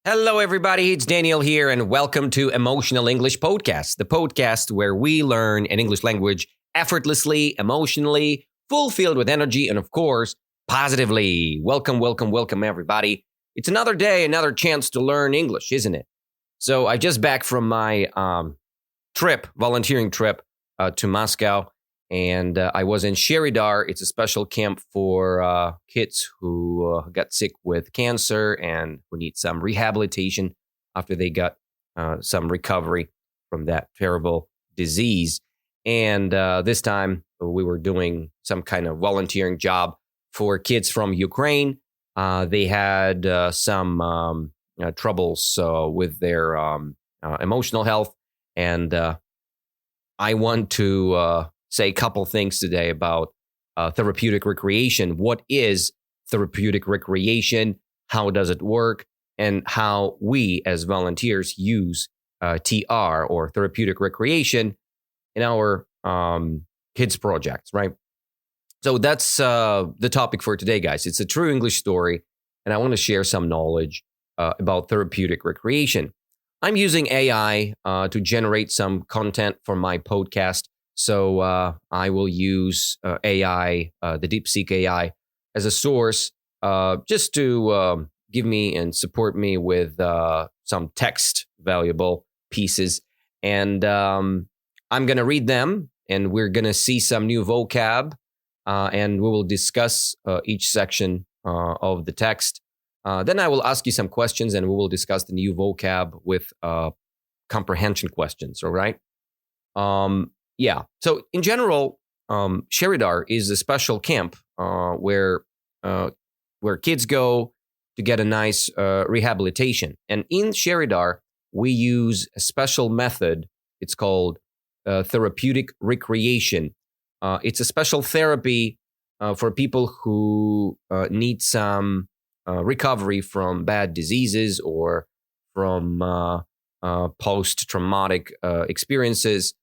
Hello, everybody. It's Daniel here, and welcome to Emotional English Podcast, the podcast where we learn an English language effortlessly, emotionally, fulfilled with energy, and of course, positively. Welcome, everybody. It's another day, another chance to learn English, isn't it? So I just back from my volunteering trip to Moscow, and I was in Sheridar. It's a special camp for kids who got sick with cancer and who need some rehabilitation after they got some recovery from that terrible disease. And this time we were doing some kind of volunteering job for kids from Ukraine. They had some troubles with their emotional health. And I want to say a couple things today about therapeutic recreation. What is therapeutic recreation? How does it work? And how we as volunteers use TR or therapeutic recreation in our kids projects, right? So that's the topic for today, guys. It's a true English story, and I want to share some knowledge about therapeutic recreation. I'm using AI to generate some content for my podcast. So I will use AI, the DeepSeek AI, as a source just to give me and support me with some text valuable pieces. And I'm going to read them, and we're going to see some new vocab, and we will discuss each section of the text. Then I will ask you some questions, and we will discuss the new vocab with comprehension questions, all right? Yeah. So in general, Sheridar is a special camp where kids go to get a nice rehabilitation. And in Sheridar, we use a special method. It's called therapeutic recreation. It's a special therapy for people who need some recovery from bad diseases or from post-traumatic experiences.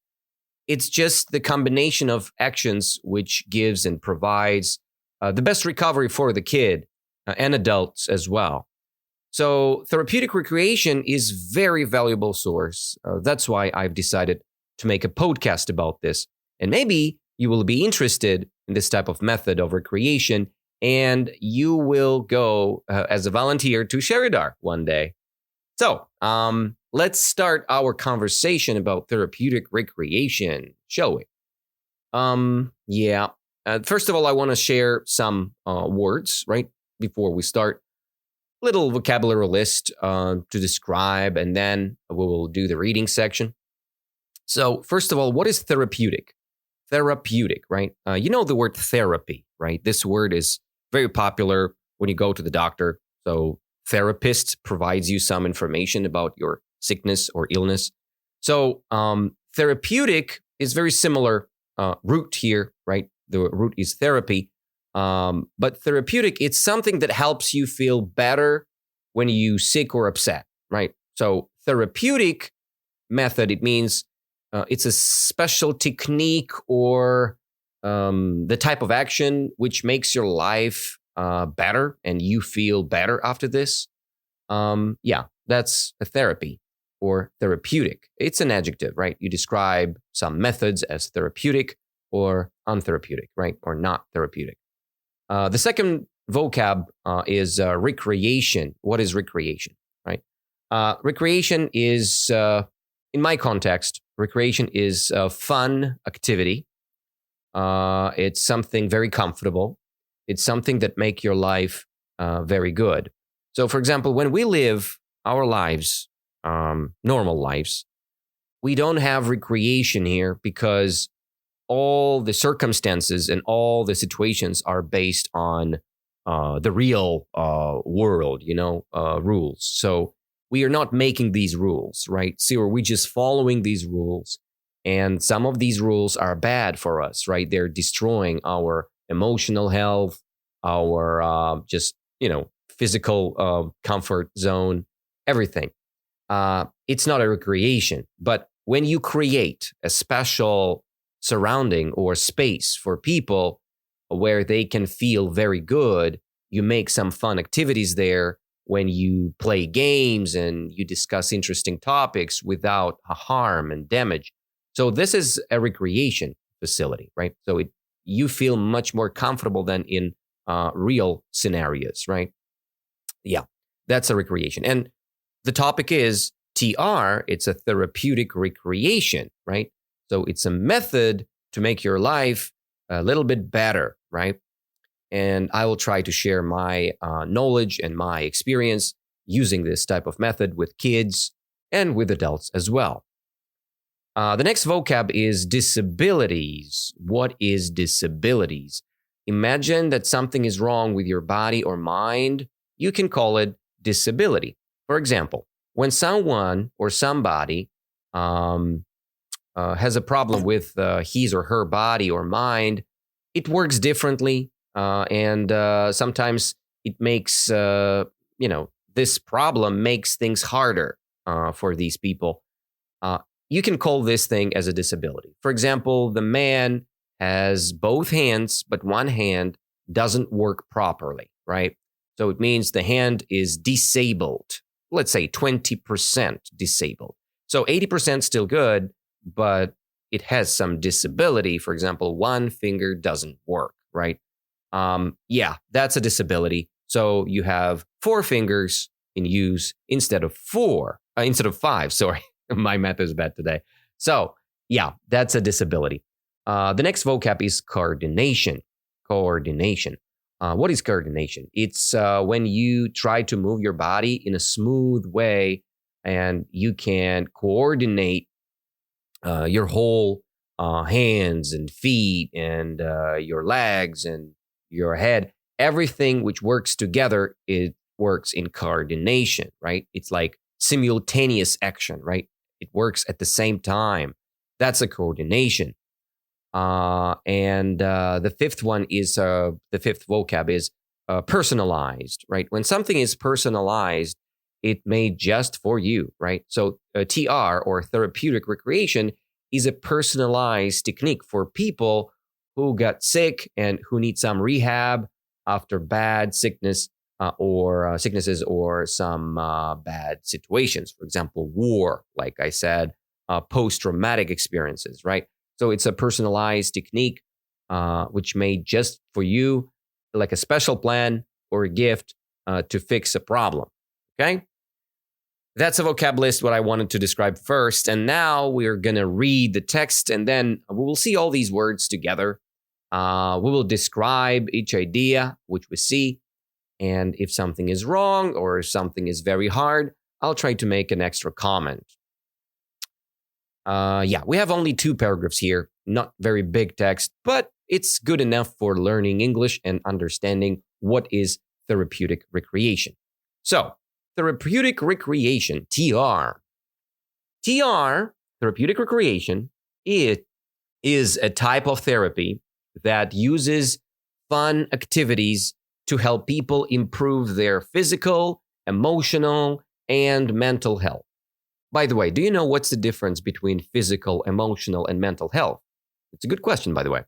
It's just the combination of actions which gives and provides the best recovery for the kid and adults as well. So therapeutic recreation is very valuable source. That's why I've decided to make a podcast about this. And maybe you will be interested in this type of method of recreation, and you will go as a volunteer to Sheridar one day. So, let's start our conversation about therapeutic recreation, shall we? First of all, I want to share some words, right, before we start. Little vocabulary list to describe, and then we will do the reading section. So, first of all, what is therapeutic? Therapeutic, right? You know the word therapy, right? This word is very popular when you go to the doctor. So, therapist provides you some information about your sickness or illness. So therapeutic is very similar root here, right? The root is therapy. But therapeutic, it's something that helps you feel better when you sick or upset, right? So therapeutic method, it means it's a special technique or the type of action which makes your life better and you feel better after this. That's a therapy or therapeutic. It's an adjective, right? You describe some methods as therapeutic or untherapeutic, right? Or not therapeutic. The second vocab is recreation. What is recreation, right? Recreation is, in my context, recreation is a fun activity. It's something very comfortable. It's something that make your life very good. So, for example, when we live our lives, normal lives, we don't have recreation here because all the circumstances and all the situations are based on the real world, rules. So we are not making these rules, right? So we're just following these rules. And some of these rules are bad for us, right? They're destroying our emotional health, our physical comfort zone, everything. It's not a recreation. But when you create a special surrounding or space for people where they can feel very good, you make some fun activities there, when you play games and you discuss interesting topics without harm and damage. So this is a recreation facility, right? So you feel much more comfortable than in real scenarios, right? Yeah, that's a recreation. And the topic is TR, it's a therapeutic recreation, right? So it's a method to make your life a little bit better, right? And I will try to share my knowledge and my experience using this type of method with kids and with adults as well. The next vocab is disabilities. What is disabilities? Imagine that something is wrong with your body or mind. You can call it disability. For example, when someone or somebody has a problem with his or her body or mind, it works differently. And sometimes it makes, this problem makes things harder for these people. You can call this thing as a disability. For example, the man has both hands, but one hand doesn't work properly, right? So it means the hand is disabled. Let's say 20% disabled. So 80% still good, but it has some disability. For example, one finger doesn't work, right? That's a disability. So you have 4 fingers in use instead of 5. Sorry, my math is bad today. So that's a disability. The next vocab is coordination. Coordination. What is coordination? It's when you try to move your body in a smooth way and you can coordinate your whole hands and feet and your legs and your head. Everything which works together, it works in coordination, right? It's like simultaneous action, right? It works at the same time. That's a coordination. And the fifth one is the fifth vocab is personalized, right? When something is personalized, it made just for you, right? So TR or therapeutic recreation is a personalized technique for people who got sick and who need some rehab after bad sicknesses or some bad situations. For example, war, like I said, post-traumatic experiences, right? So it's a personalized technique which made just for you, like a special plan or a gift to fix a problem, okay? That's a vocab list, what I wanted to describe first. And now we're going to read the text and then we will see all these words together. We will describe each idea which we see. And if something is wrong or if something is very hard, I'll try to make an extra comment. We have only 2 paragraphs here, not very big text, but it's good enough for learning English and understanding what is therapeutic recreation. So, therapeutic recreation, TR. TR, therapeutic recreation, it is a type of therapy that uses fun activities to help people improve their physical, emotional, and mental health. By the way, do you know what's the difference between physical, emotional, and mental health? It's a good question, by the way.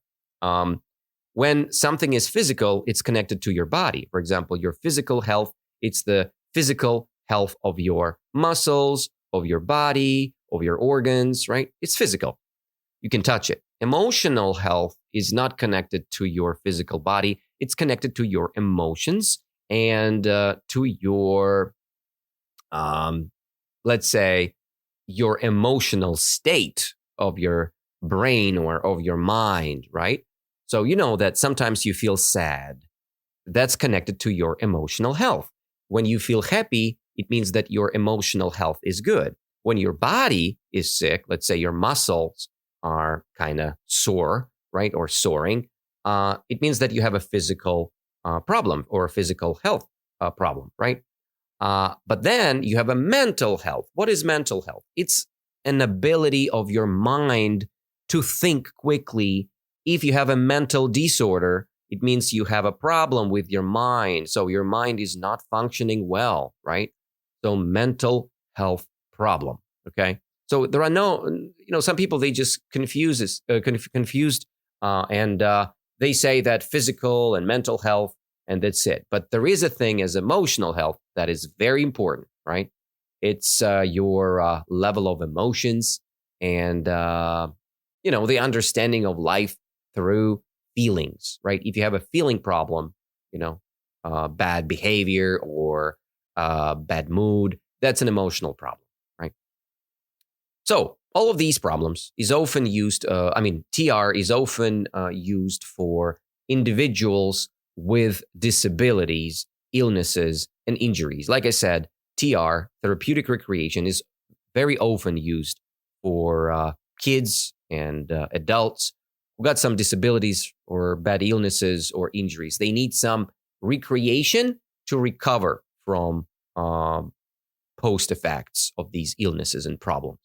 When something is physical, it's connected to your body. For example, your physical health, it's the physical health of your muscles, of your body, of your organs, right? It's physical. You can touch it. Emotional health is not connected to your physical body. It's connected to your emotions and to your, let's say, your emotional state of your brain or of your mind, right? So you know that sometimes you feel sad. That's connected to your emotional health. When you feel happy, it means that your emotional health is good. When your body is sick, let's say your muscles are kind of sore, right? Or soaring, it means that you have a physical problem or a physical health problem, right? But then you have a mental health. What is mental health? It's an ability of your mind to think quickly. If you have a mental disorder, it means you have a problem with your mind. So your mind is not functioning well, right? So mental health problem, okay? So there are some people, they just confused and they say that physical and mental health and that's it. But there is a thing as emotional health that is very important, right? It's your level of emotions and the understanding of life through feelings, right? If you have a feeling problem, bad behavior or bad mood, that's an emotional problem, right? So all of these problems is often used, TR is often used for individuals with disabilities, illnesses, and injuries. Like I said, TR, therapeutic recreation, is very often used for kids and adults who got some disabilities or bad illnesses or injuries. They need some recreation to recover from post effects of these illnesses and problems.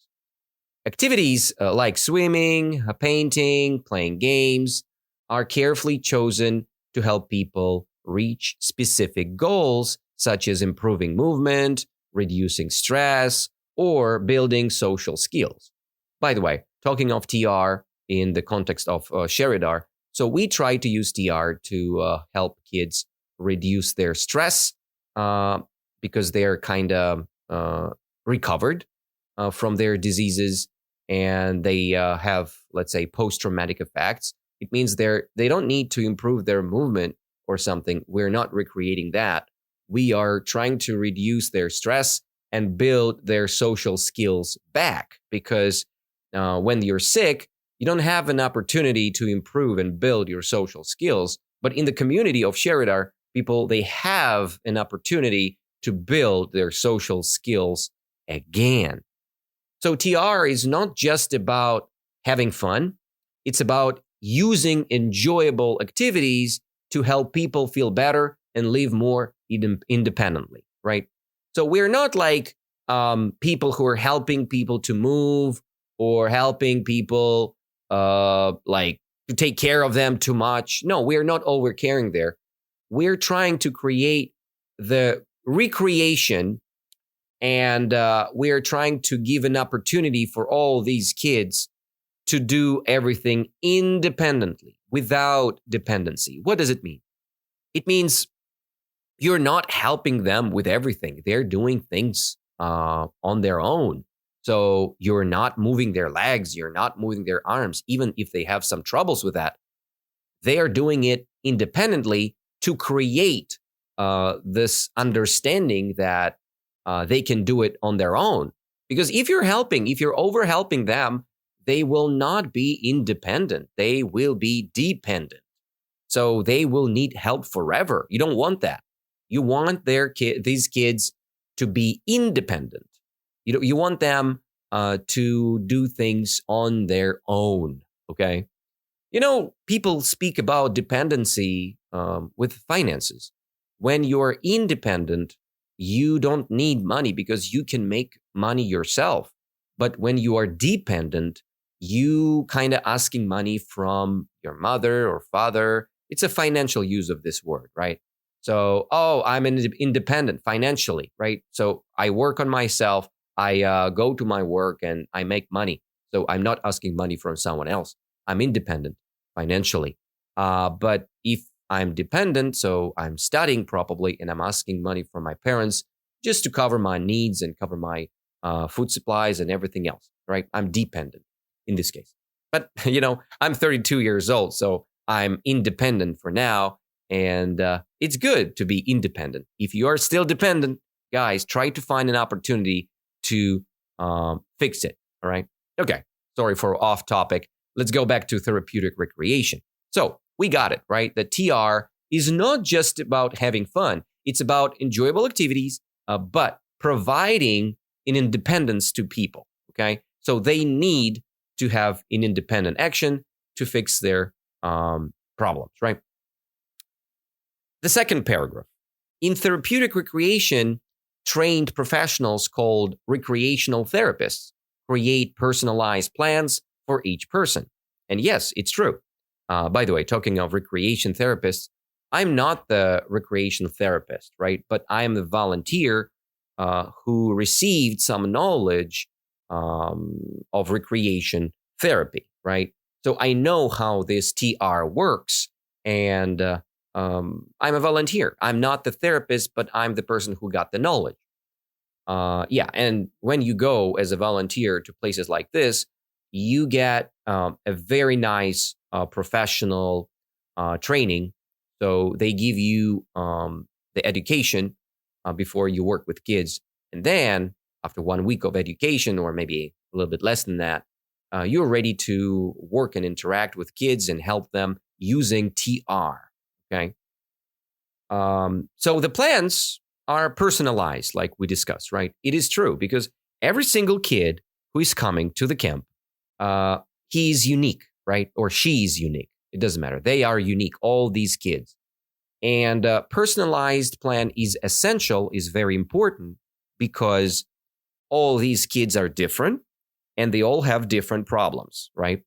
Activities like swimming, painting, playing games are carefully chosen to help people reach specific goals, such as improving movement, reducing stress, or building social skills. By the way, talking of TR in the context of Sheridar, so we try to use TR to help kids reduce their stress because they're kind of recovered from their diseases and they have, let's say, post-traumatic effects. It means they don't need to improve their movement or something. We're not recreating that. We are trying to reduce their stress and build their social skills back because when you're sick, you don't have an opportunity to improve and build your social skills. But in the community of Sheridar, people, they have an opportunity to build their social skills again. So TR is not just about having fun. It's about using enjoyable activities to help people feel better and live more independently, right? So we're not like people who are helping people to move or helping people like to take care of them too much. No, we're not over caring there. We're trying to create the recreation and we are trying to give an opportunity for all these kids to do everything independently, without dependency. What does it mean? It means you're not helping them with everything. They're doing things on their own. So you're not moving their legs, you're not moving their arms, even if they have some troubles with that. They are doing it independently to create this understanding that they can do it on their own. Because if you're over helping them, they will not be independent. They will be dependent. So they will need help forever. You don't want that. You want these kids to be independent. You want them to do things on their own. Okay. People speak about dependency with finances. When you're independent, you don't need money because you can make money yourself. But when you are dependent, you kind of asking money from your mother or father. It's a financial use of this word, right? So, I'm independent financially, right? So I work on myself. I go to my work and I make money. So I'm not asking money from someone else. I'm independent financially. But if I'm dependent, so I'm studying properly and I'm asking money from my parents just to cover my needs and cover my food supplies and everything else, right? I'm dependent in this case. But, I'm 32 years old, so I'm independent for now. And it's good to be independent. If you are still dependent, guys, try to find an opportunity to fix it, all right? Okay, sorry for off topic. Let's go back to therapeutic recreation. So we got it, right? The TR is not just about having fun. It's about enjoyable activities, but providing an independence to people, okay? So they need to have an independent action to fix their problems, right? The second paragraph. In therapeutic recreation, trained professionals called recreational therapists create personalized plans for each person. And yes, it's true. By the way, talking of recreation therapists, I'm not the recreation therapist, right? But I'm the volunteer who received some knowledge of recreation therapy, right? So I know how this TR works. And I'm a volunteer. I'm not the therapist, but I'm the person who got the knowledge. Yeah, and when you go as a volunteer to places like this, you get a very nice professional training. So they give you the education before you work with kids. And then after 1 week of education, or maybe a little bit less than that, you're ready to work and interact with kids and help them using TR. Okay. So the plans are personalized, like we discussed, right? It is true because every single kid who is coming to the camp, he's unique, right? Or she's unique. It doesn't matter. They are unique, all these kids. And personalized plan is essential, is very important because all these kids are different and they all have different problems, right?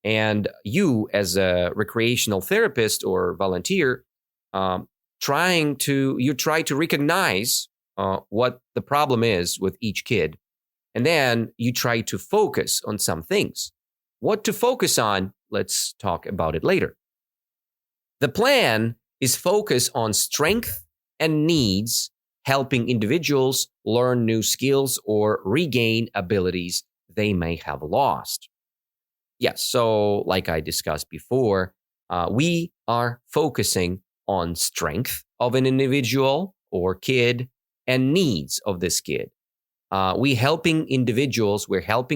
And you, as a recreational therapist or volunteer, you try to recognize what the problem is with each kid. And then you try to focus on some things. What to focus on, let's talk about it later. The plan is focused on strength and needs, helping individuals learn new skills or regain abilities they may have lost. Yes, so like I discussed before, we are focusing on strength of an individual or kid and needs of this kid. We're helping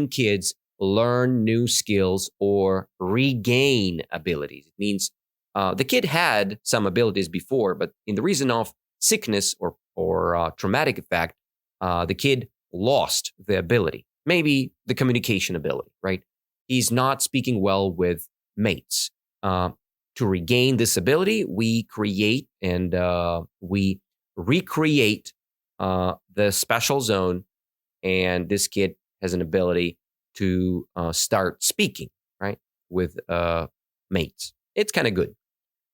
kids learn new skills or regain abilities. It means the kid had some abilities before, but in the reason of sickness or traumatic effect, the kid lost the ability, maybe the communication ability, right? He's not speaking well with mates. To regain this ability, we create and we recreate the special zone, and this kid has an ability to start speaking, right, with mates. It's kind of good.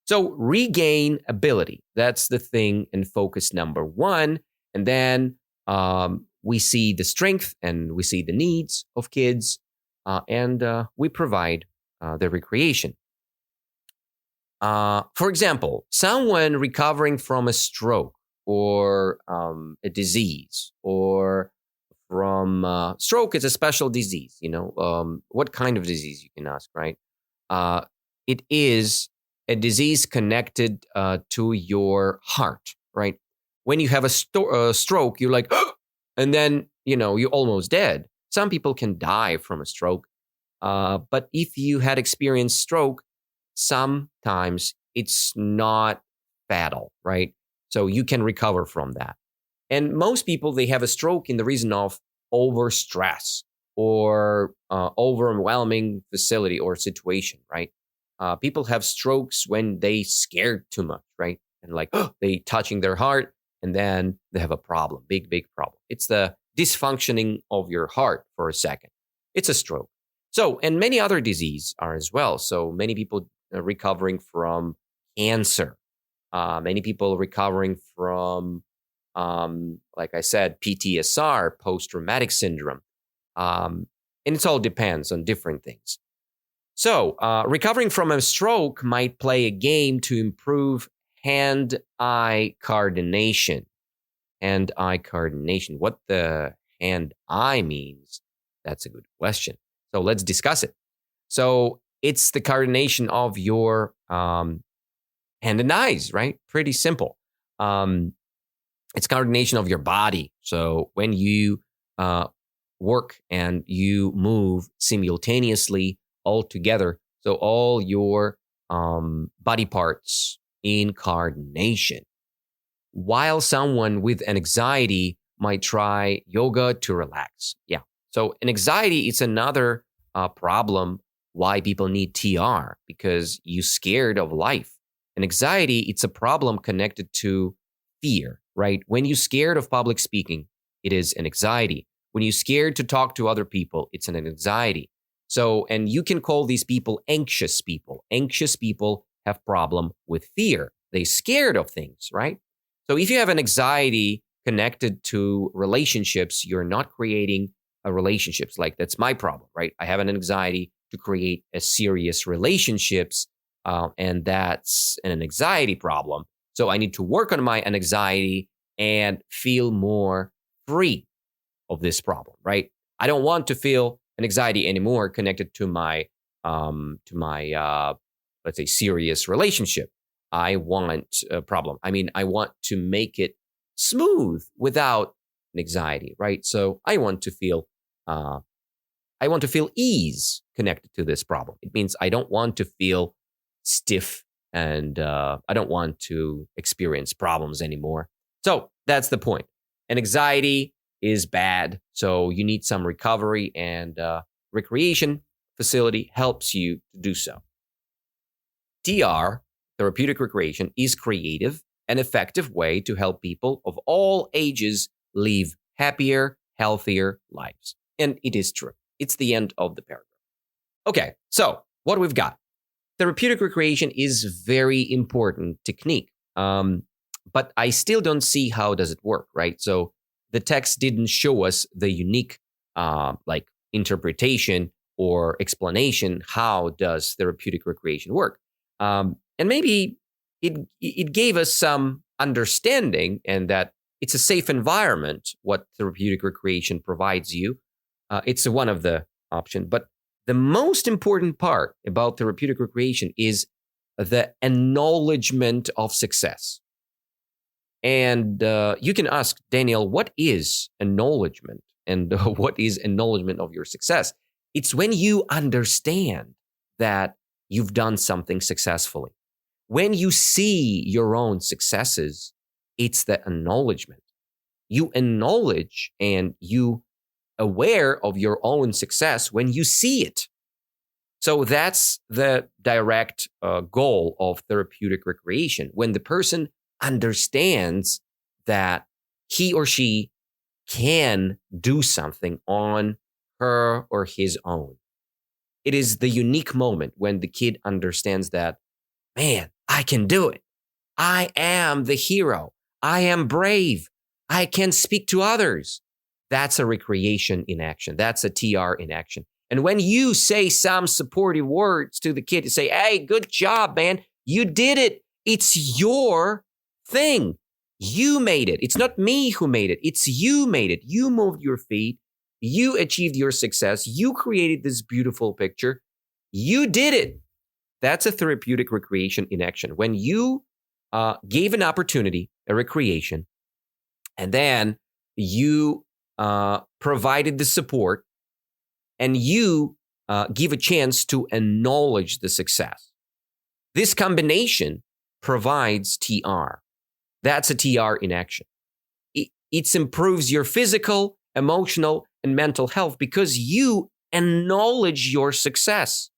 So regain ability, that's the thing and focus number one. And then we see the strength and we see the needs of kids, and we provide the recreation. For example, someone recovering from a stroke or a disease, or from stroke is a special disease. What kind of disease, you can ask, right? It is a disease connected to your heart, right? When you have a stroke, you're like, and then, you're almost dead. Some people can die from a stroke. But if you had experienced stroke, sometimes it's not fatal, right? So you can recover from that. And most people, they have a stroke in the reason of overstress or overwhelming facility or situation, right? People have strokes when they scared too much, right? And like, they touching their heart, and then they have a problem, big problem. It's the dysfunctioning of your heart for a second. It's a stroke. So, and many other diseases are as well. So many people are recovering from cancer. Many people recovering from, like I said, PTSR, post-traumatic syndrome. And it all depends on different things. So recovering from a stroke might play a game to improve hand-eye coordination. Hand-eye coordination. What the hand-eye means, that's a good question. So let's discuss it. So it's the coordination of your hand and eyes, right? Pretty simple. It's coordination of your body. So when you work and you move simultaneously all together, so all your body parts in coordination. While someone with an anxiety might try yoga to relax. Yeah. So an anxiety, it's another problem why people need TR, because you're scared of life. And anxiety, it's a problem connected to fear, right? When you're scared of public speaking, it is an anxiety. When you're scared to talk to other people, it's an anxiety. So, and you can call these people anxious people. Anxious people have problem with fear. They're scared of things, right? So if you have an anxiety connected to relationships, you're not creating relationships. Like, that's my problem, right? I have an anxiety to create a serious relationships and that's an anxiety problem. So I need to work on my anxiety and feel more free of this problem, right? I don't want to feel an anxiety anymore connected to my let's say serious relationship. I want a problem. I mean, I want to make it smooth without an anxiety, right? So I want to feel ease connected to this problem. It means I don't want to feel stiff and I don't want to experience problems anymore. So that's the point. And anxiety is bad. So you need some recovery, and recreation facility helps you to do so. TR, therapeutic recreation, is creative and effective way to help people of all ages live happier, healthier lives. And it is true. It's the end of the paragraph. Okay, so what we've got. Therapeutic recreation is very important technique, but I still don't see how does it work, right? So the text didn't show us the unique interpretation or explanation. How does therapeutic recreation work? And maybe it gave us some understanding, and that it's a safe environment, what therapeutic recreation provides you. It's one of the options. But the most important part about therapeutic recreation is the acknowledgement of success. And you can ask, Daniel, what is acknowledgement? And what is acknowledgement of your success? It's when you understand that you've done something successfully. When you see your own successes, it's the acknowledgement. You acknowledge and you aware of your own success when you see it. So that's the direct goal of therapeutic recreation. When the person understands that he or she can do something on her or his own. It is the unique moment when the kid understands that, man, I can do it. I am the hero. I am brave. I can speak to others. That's a recreation in action. That's a TR in action. And when you say some supportive words to the kid, you say, hey, good job, man. You did it. It's your thing. You made it. It's not me who made it. It's you made it. You moved your feet. You achieved your success. You created this beautiful picture. You did it. That's a therapeutic recreation in action. When you gave an opportunity, a recreation, and then you provided the support, and you give a chance to acknowledge the success. This combination provides TR. That's a TR in action. It improves your physical, emotional, and mental health because you acknowledge your success.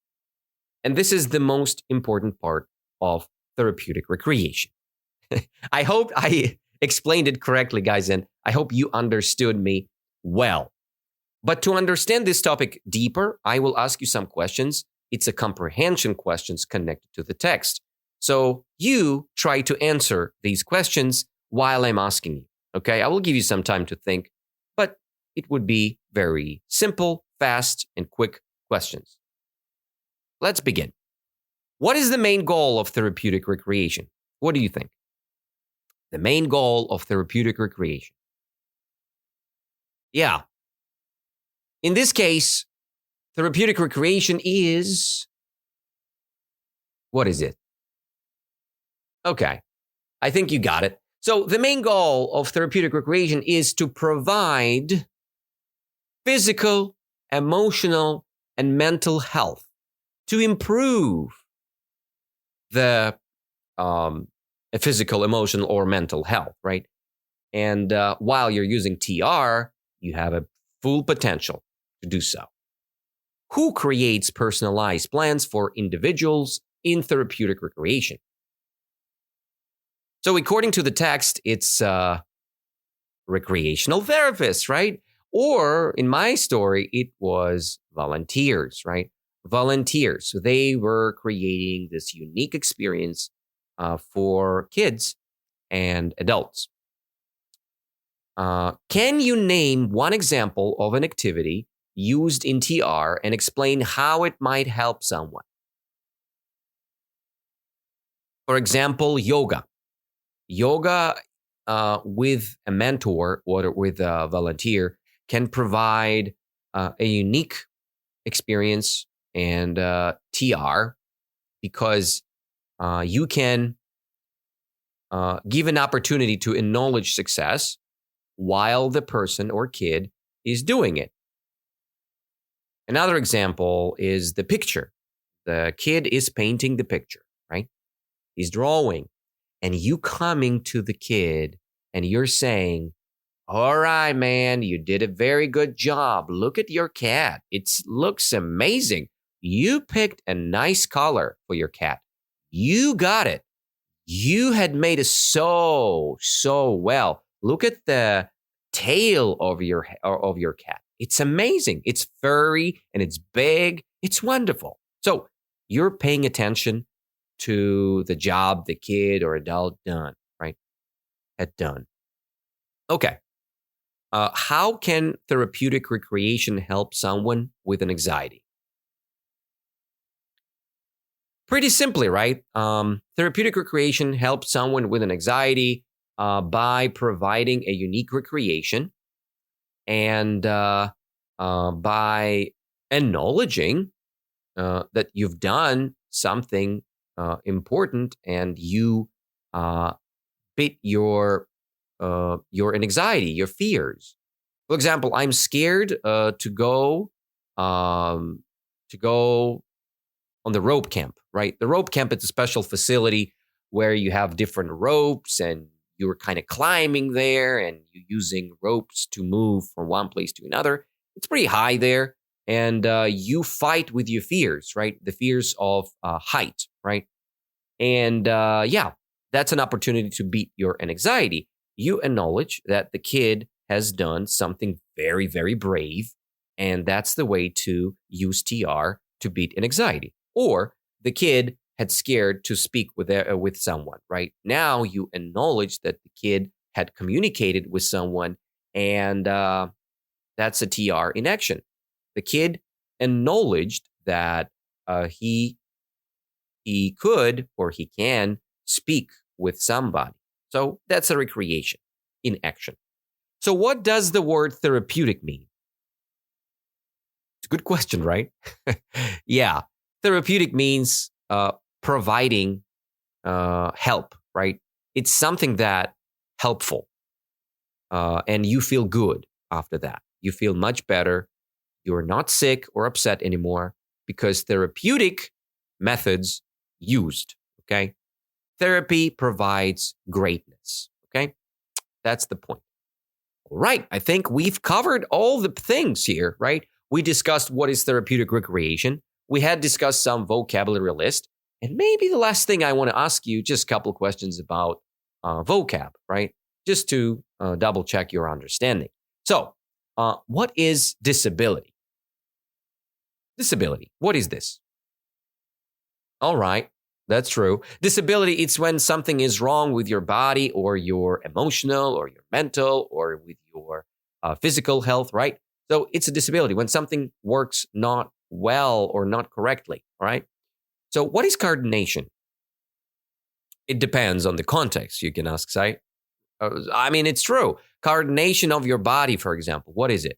And this is the most important part of therapeutic recreation. I hope I explained it correctly, guys, and I hope you understood me well. But to understand this topic deeper, I will ask you some questions. It's a comprehension questions connected to the text. So you try to answer these questions while I'm asking you, okay? I will give you some time to think, but it would be very simple, fast, and quick questions. Let's begin. What is the main goal of therapeutic recreation? What do you think? The main goal of therapeutic recreation. Yeah. In this case, therapeutic recreation is, what is it? Okay, I think you got it. So the main goal of therapeutic recreation is to provide physical, emotional, and mental health to improve the physical, emotional, or mental health, right? And while you're using TR, you have a full potential to do so. Who creates personalized plans for individuals in therapeutic recreation? So according to the text, it's recreational therapists, right? Or in my story, it was volunteers, right? Volunteers. So they were creating this unique experience for kids and adults. Can you name one example of an activity used in TR and explain how it might help someone? For example, yoga. Yoga with a mentor or with a volunteer can provide a unique experience and TR because you can give an opportunity to acknowledge success while the person or kid is doing it. Another example is the picture. The kid is painting the picture, right? He's drawing, and you coming to the kid and you're saying, all right, man, you did a very good job. Look at your cat. It looks amazing. You picked a nice color for your cat. You got it. You had made it so well. Look at the tail of your cat. It's amazing. It's furry and it's big. It's wonderful. So you're paying attention to the job the kid or adult done, right? Had done. Okay. How can therapeutic recreation help someone with an anxiety? Pretty simply, right? Therapeutic recreation helps someone with an anxiety by providing a unique recreation and by acknowledging that you've done something important and you beat your anxiety, your fears. For example, I'm scared to go on the rope camp, right? The rope camp is a special facility where you have different ropes and you're kind of climbing there and you're using ropes to move from one place to another. It's pretty high there. And you fight with your fears, right? The fears of height, right? And that's an opportunity to beat your anxiety. You acknowledge that the kid has done something very, very brave. And that's the way to use TR to beat an anxiety. Or the kid had scared to speak with someone, right? Now you acknowledge that the kid had communicated with someone, and that's a TR in action. The kid acknowledged that he could or he can speak with somebody. So that's a recreation in action. So what does the word therapeutic mean? It's a good question, right? Yeah. Therapeutic means providing help, right? It's something that helpful. And you feel good after that. You feel much better. You're not sick or upset anymore because therapeutic methods used, okay? Therapy provides greatness, okay? That's the point. All right, I think we've covered all the things here, right? We discussed what is therapeutic recreation. We had discussed some vocabulary list. And maybe the last thing I want to ask you, just a couple of questions about vocab, right? Just to double check your understanding. So, what is disability? Disability, what is this? All right, that's true. Disability, it's when something is wrong with your body or your emotional or your mental or with your physical health, right? So it's a disability when something works not well or not correctly, all right? So what is coordination? It depends on the context, you can ask, right? I mean, it's true. Coordination of your body, for example, what is it?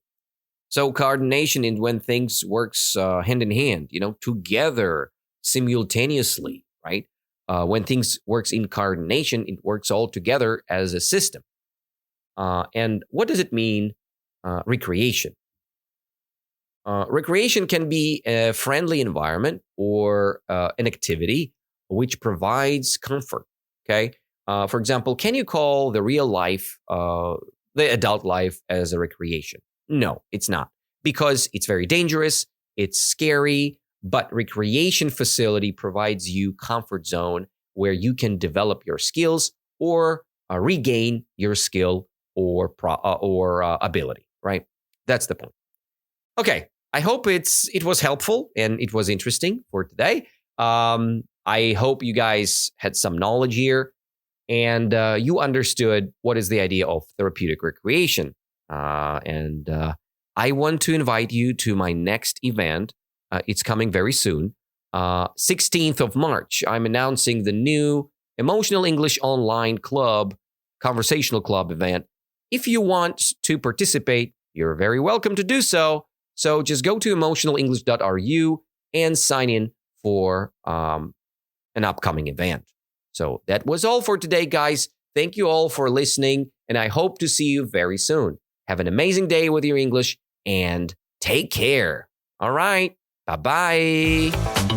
So coordination is when things works hand in hand, together, simultaneously, right? When things works in coordination, it works all together as a system. And what does it mean, recreation? Recreation can be a friendly environment or an activity which provides comfort, okay? For example, can you call the real life, the adult life as a recreation? No, it's not, because it's very dangerous, it's scary, but recreation facility provides you comfort zone where you can develop your skills or regain your skill or ability, right? That's the point. Okay, I hope it was helpful and it was interesting for today. I hope you guys had some knowledge here and you understood what is the idea of therapeutic recreation. And I want to invite you to my next event. It's coming very soon. 16th of March, I'm announcing the new Emotional English Online Club, conversational club event. If you want to participate, you're very welcome to do so. So just go to emotionalenglish.ru and sign in for an upcoming event. So that was all for today, guys. Thank you all for listening, and I hope to see you very soon. Have an amazing day with your English, and take care. All right. Bye-bye.